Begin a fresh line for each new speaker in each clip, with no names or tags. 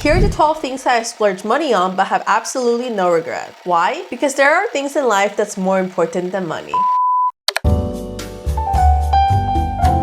Here are the 12 things that I splurge money on but have absolutely no regret. Why? Because there are things in life that's more important than money.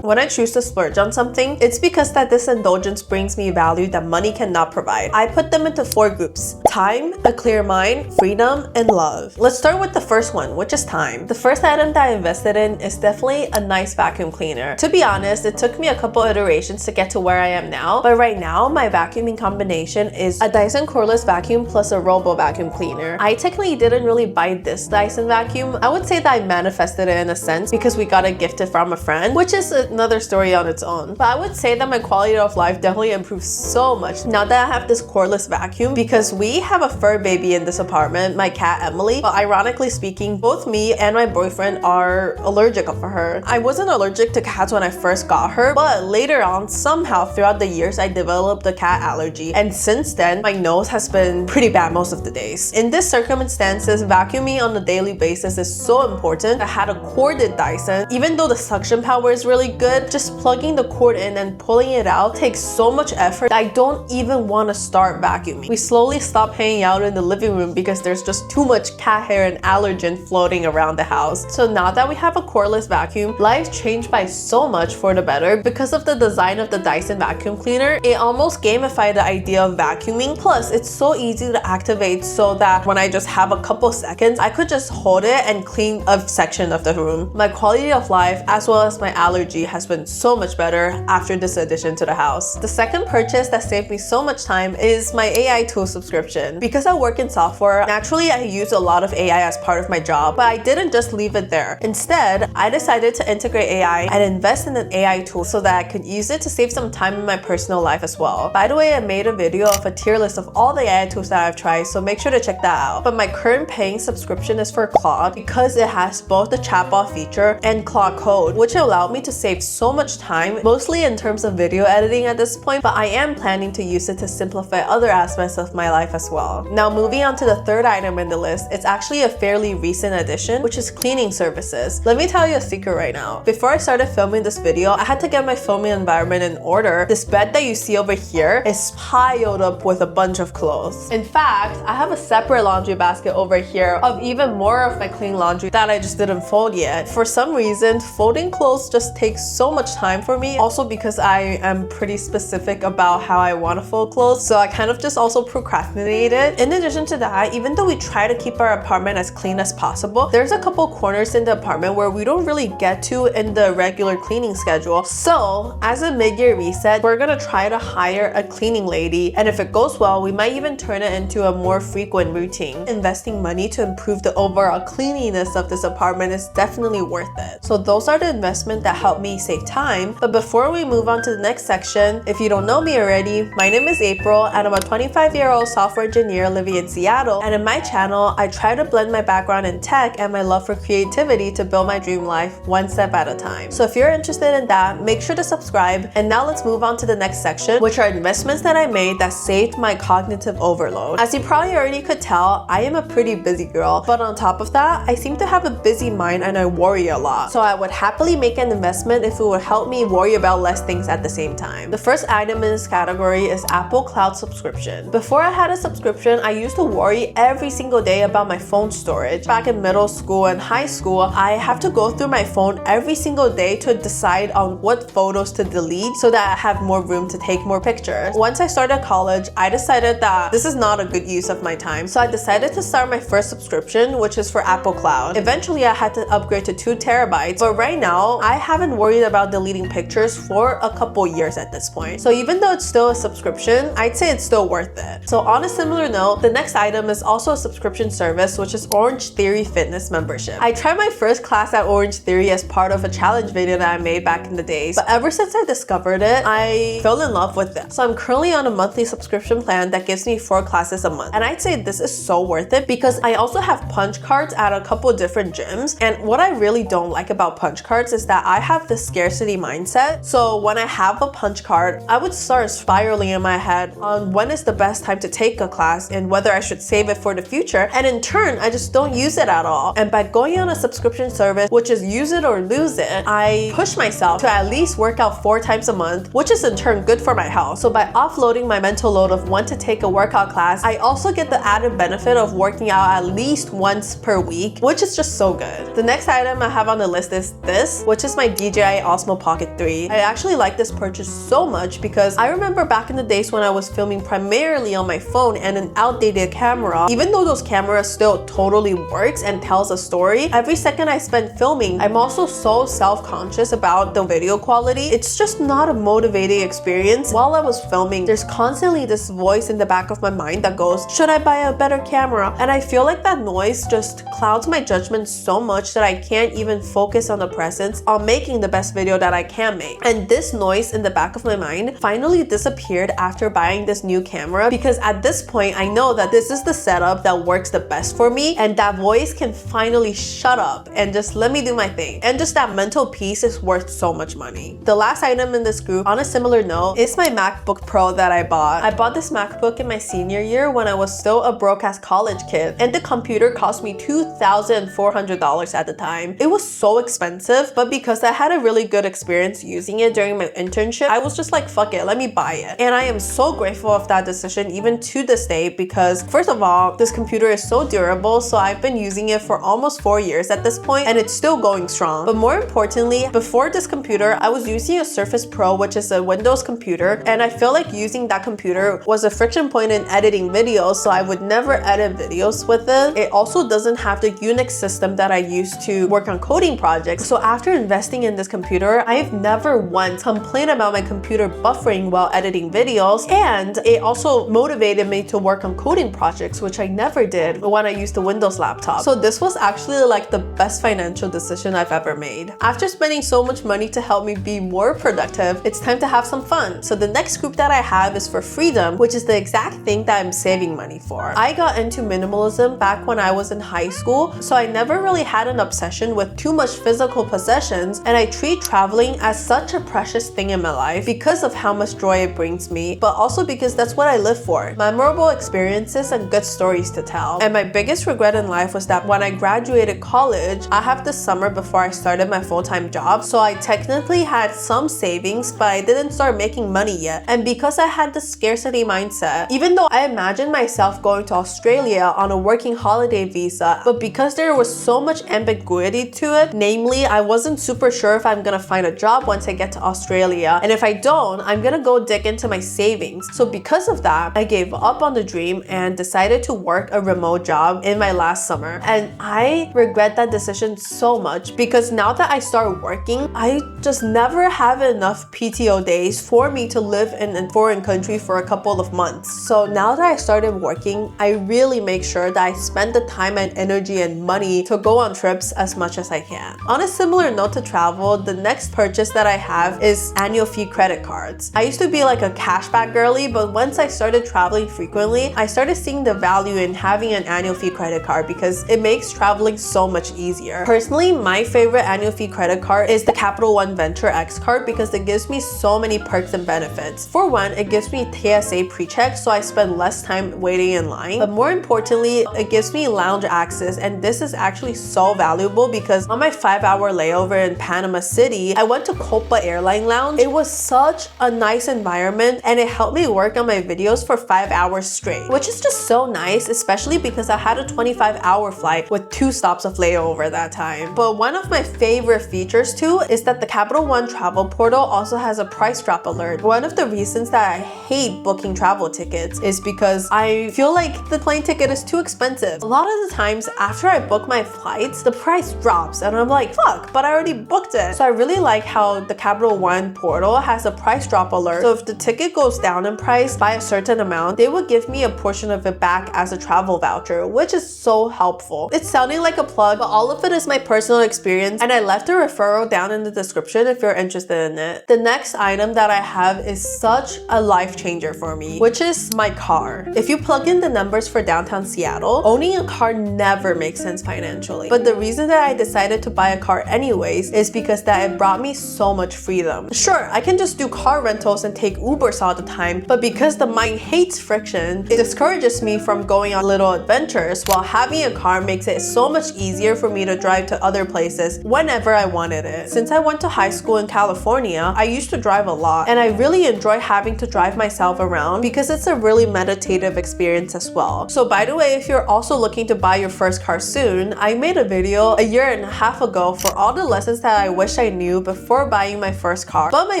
When I choose to splurge on something, it's because that this indulgence brings me value that money cannot provide. I put them into 4 groups: time, a clear mind, freedom, and love. Let's start with the first one, which is time. The first item that I invested in is definitely a nice vacuum cleaner. To be honest, it took me a couple iterations to get to where I am now, but right now my vacuuming combination is a Dyson cordless vacuum plus a robo vacuum cleaner. I technically didn't really buy this Dyson vacuum. I would say that I manifested it in a sense because we got it gifted from a friend, which is another story on its own. But I would say that my quality of life definitely improved so much now that I have this cordless vacuum, because we have a fur baby in this apartment, my cat Emily. But ironically speaking, both me and my boyfriend are allergic for her. I wasn't allergic to cats when I first got her, but later on, somehow throughout the years, I developed a cat allergy. And since then, my nose has been pretty bad most of the days. In this circumstances, vacuuming on a daily basis is so important. I had a corded Dyson. Even though the suction power is really good, just plugging the cord in and pulling it out takes so much effort that I don't even want to start vacuuming. We slowly stopped hanging out in the living room because there's just too much cat hair and allergen floating around the house. So now that we have a cordless vacuum, life changed by so much for the better. Because of the design of the Dyson vacuum cleaner, it almost gamified the idea of vacuuming. Plus, it's so easy to activate so that when I just have a couple seconds, I could just hold it and clean a section of the room. My quality of life as well as my allergy has been so much better after this addition to the house. The second purchase that saved me so much time is my AI tool subscription. Because I work in software, naturally I use a lot of AI as part of my job, but I didn't just leave it there. Instead, I decided to integrate AI and invest in an AI tool so that I could use it to save some time in my personal life as well. By the way, I made a video of a tier list of all the AI tools that I've tried, so make sure to check that out. But my current paying subscription is for Claude because it has both the chatbot feature and Claude Code, which allowed me to save so much time, mostly in terms of video editing at this point, but I am planning to use it to simplify other aspects of my life as well. Now moving on to the third item in the list, it's actually a fairly recent addition, which is cleaning services. Let me tell you a secret right now. Before I started filming this video, I had to get my filming environment in order. This bed that you see over here is piled up with a bunch of clothes. In fact, I have a separate laundry basket over here of even more of my clean laundry that I just didn't fold yet. For some reason, folding clothes just takes so much time for me, also because I am pretty specific about how I want to fold clothes, so I kind of just also procrastinated. In addition to that, even though we try to keep our apartment as clean as possible, there's a couple corners in the apartment where we don't really get to in the regular cleaning schedule. So as a mid-year reset, we're gonna try to hire a cleaning lady, and if it goes well, we might even turn it into a more frequent routine. Investing money to improve the overall cleanliness of this apartment is definitely worth it. So those are the investments that help me save time. But before we move on to the next section, if you don't know me already, my name is April and I'm a 25-year-old software engineer living in Seattle, and in my channel, I try to blend my background in tech and my love for creativity to build my dream life one step at a time. So if you're interested in that, make sure to subscribe. And now let's move on to the next section, which are investments that I made that saved my cognitive overload. As you probably already could tell, I am a pretty busy girl, but on top of that, I seem to have a busy mind and I worry a lot. So I would happily make an investment if it would help me worry about less things at the same time. The first item in this category is Apple Cloud subscription. Before I had a subscription, I used to worry every single day about my phone storage. Back in middle school and high school, I have to go through my phone every single day to decide on what photos to delete so that I have more room to take more pictures. Once I started college, I decided that this is not a good use of my time, so I decided to start my first subscription, which is for Apple Cloud. Eventually, I had to upgrade to 2 terabytes, but right now, I haven't worried about deleting pictures for a couple years at this point. So even though it's still a subscription, I'd say it's still worth it. So on a similar note, the next item is also a subscription service, which is Orangetheory fitness membership. I tried my first class at Orangetheory as part of a challenge video that I made back in the days, but ever since I discovered it, I fell in love with it. So I'm currently on a monthly subscription plan that gives me 4 classes a month. And I'd say this is so worth it because I also have punch cards at a couple different gyms. And what I really don't like about punch cards is that I have this scarcity mindset. So when I have a punch card, I would start spiraling in my head on when is the best time to take a class and whether I should save it for the future. And in turn, I just don't use it at all. And by going on a subscription service, which is use it or lose it, I push myself to at least work out 4 times a month, which is in turn good for my health. So by offloading my mental load of when to take a workout class, I also get the added benefit of working out at least once per week, which is just so good. The next item I have on the list is this, which is my DJI Osmo Pocket 3. I actually like this purchase so much because I remember back in the days when I was filming primarily on my phone and an outdated camera. Even though those cameras still totally works and tells a story, every second I spend filming, I'm also so self-conscious about the video quality. It's just not a motivating experience. While I was filming, there's constantly this voice in the back of my mind that goes, should I buy a better camera? And I feel like that noise just clouds my judgment so much that I can't even focus on the present, on making the best video that I can make. And this noise in the back of my mind finally disappeared after buying this new camera, because at this point I know that this is the setup that works the best for me, and that voice can finally shut up and just let me do my thing. And just that mental peace is worth so much money. The last item in this group, on a similar note, is my MacBook Pro that I bought. I bought this MacBook in my senior year when I was still a broke-ass college kid, and the computer cost me $2,400 at the time. It was so expensive, but because I had a really good experience using it during my internship, I was just like, fuck it, let me buy it. And I am so grateful of that decision even to this day, because first of all, this computer is so durable, so I've been using it for almost 4 years at this point, and it's still going strong. But more importantly, before this computer, I was using a Surface Pro, which is a Windows computer, and I feel like using that computer was a friction point in editing videos, so I would never edit videos with it. It also doesn't have the Unix system that I used to work on coding projects. So after investing in this computer, I've never once complained about my computer buffering while editing videos, and it also motivated me to work on coding projects, which I never did when I used the Windows laptop. So this was actually like the best financial decision I've ever made. After spending so much money to help me be more productive, it's time to have some fun. So the next group that I have is for freedom, which is the exact thing that I'm saving money for. I got into minimalism back when I was in high school, so I never really had an obsession with too much physical possessions, and I treat traveling as such a precious thing in my life because of how much joy it brings me, but also because that's what I live for. Memorable experiences and good stories to tell. And my biggest regret in life was that when I graduated college, I have this summer before I started my full-time job, so I technically had some savings, but I didn't start making money yet. And because I had the scarcity mindset, even though I imagined myself going to Australia on a working holiday visa, but because there was so much ambiguity to it, namely, I wasn't super sure if I'm gonna find a job once I get to Australia, and if I don't, I'm gonna go dig into my savings. So because of that, I gave up on the dream and decided to work a remote job in my last summer. And I regret that decision so much, because now that I start working, I just never have enough PTO days for me to live in a foreign country for a couple of months. So now that I started working, I really make sure that I spend the time and energy and money to go on trips as much as I can. On a similar note to travel, the next purchase that I have is annual fee credit cards. I used to be like a cashback girly, but once I started traveling frequently, I started seeing the value in having an annual fee credit card because it makes traveling so much easier. Personally, my favorite annual fee credit card is the Capital One Venture X card because it gives me so many perks and benefits. For one, it gives me TSA pre-check, so I spend less time waiting in line. But more importantly, it gives me lounge access, and this is actually so valuable because on my 5-hour layover in Panama City, I went to Copa Airline Lounge. It was such a nice environment, and it helped me work on my videos for 5 hours straight, which is just so nice, especially because I had a 25-hour flight with 2 stops of layover that time. But one of my favorite features too is that the Capital One travel portal also has a price drop alert. One of the reasons that I hate booking travel tickets is because I feel like the plane ticket is too expensive. A lot of the times after I book my flights, the price drops and I'm like, fuck, but I already booked it. So I really like how the Capital One portal has a price drop alert. So if the ticket goes down in price by a certain amount, they will give me a portion of it back as a travel voucher, which is so helpful. It's sounding like a plug, but all of it is my personal experience, and I left a referral down in the description if you're interested in it. The next item that I have is such a life changer for me, which is my car. If you plug in the numbers for downtown Seattle, owning a car never makes sense financially. But the reason that I decided to buy a car anyways is because that it brought me so much freedom. Sure, I can just do car rentals and take Ubers all the time, but because the mind hates friction, it discourages me from going on little adventures, while having a car makes it so much easier for me to drive to other places whenever I wanted it. Since I went to high school in California, I used to drive a lot, and I really enjoy having to drive myself around because it's a really meditative experience as well. So by the way, if you're also looking to buy your first car soon, I made a video a year and a half ago for all the lessons that I wish I knew before buying my first car, but my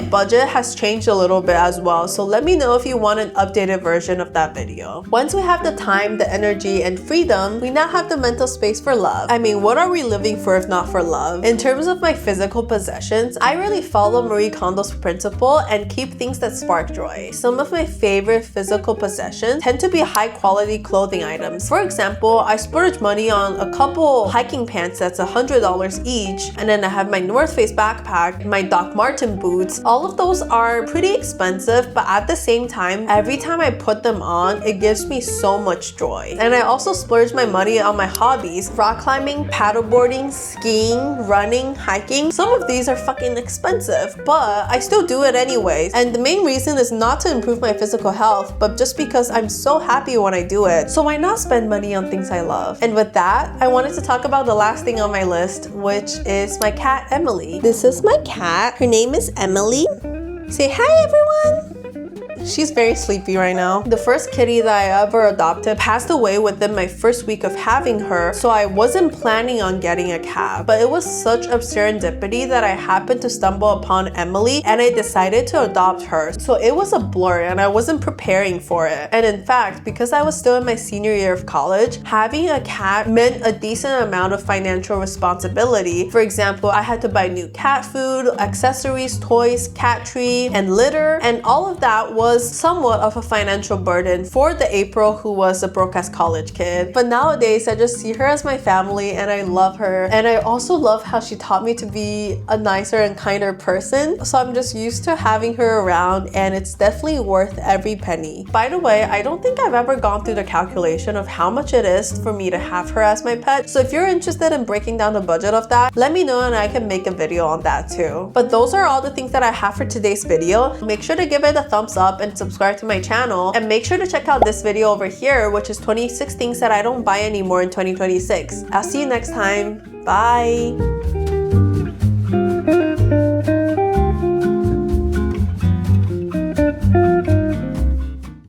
budget has changed a little bit as well, so let me know if you want an updated version of that video. Once we have the time, the energy, and freedom, we now have the mental space for love. I mean, what are we living for if not for love? In terms of my physical possessions, I really follow Marie Kondo's principle and keep things that spark joy. Some of my favorite physical possessions tend to be high quality clothing items. For example, I splurge money on a couple hiking pants that's $100 each, and then I have my North Face backpack, my Doc Marten boots. All of those are pretty expensive, but at the same time, every time I put them on, it gives me so much joy. And I also splurge my money on my hobbies: rock climbing, paddleboarding, skiing, running, hiking. Some of these are fucking expensive, but I still do it anyways. And the main reason is not to improve my physical health, but just because I'm so happy when I do it. So why not spend money on things I love? And with that, I wanted to talk about the last thing on my list, which is my cat, Emily. This is my cat. Her name is Emily. Say hi, everyone! She's very sleepy right now. The first kitty that I ever adopted passed away within my first week of having her, so I wasn't planning on getting a cat. But it was such a serendipity that I happened to stumble upon Emily and I decided to adopt her. So it was a blur and I wasn't preparing for it. And in fact, because I was still in my senior year of college, having a cat meant a decent amount of financial responsibility. For example, I had to buy new cat food, accessories, toys, cat tree, and litter, and all of that was somewhat of a financial burden for the April who was a broke-ass college kid. But nowadays, I just see her as my family and I love her. And I also love how she taught me to be a nicer and kinder person. So I'm just used to having her around, and it's definitely worth every penny. By the way, I don't think I've ever gone through the calculation of how much it is for me to have her as my pet. So if you're interested in breaking down the budget of that, let me know and I can make a video on that too. But those are all the things that I have for today's video. Make sure to give it a thumbs up and subscribe to my channel, and make sure to check out this video over here, which is 26 things that I don't buy anymore in 2026. I'll see you next time. Bye!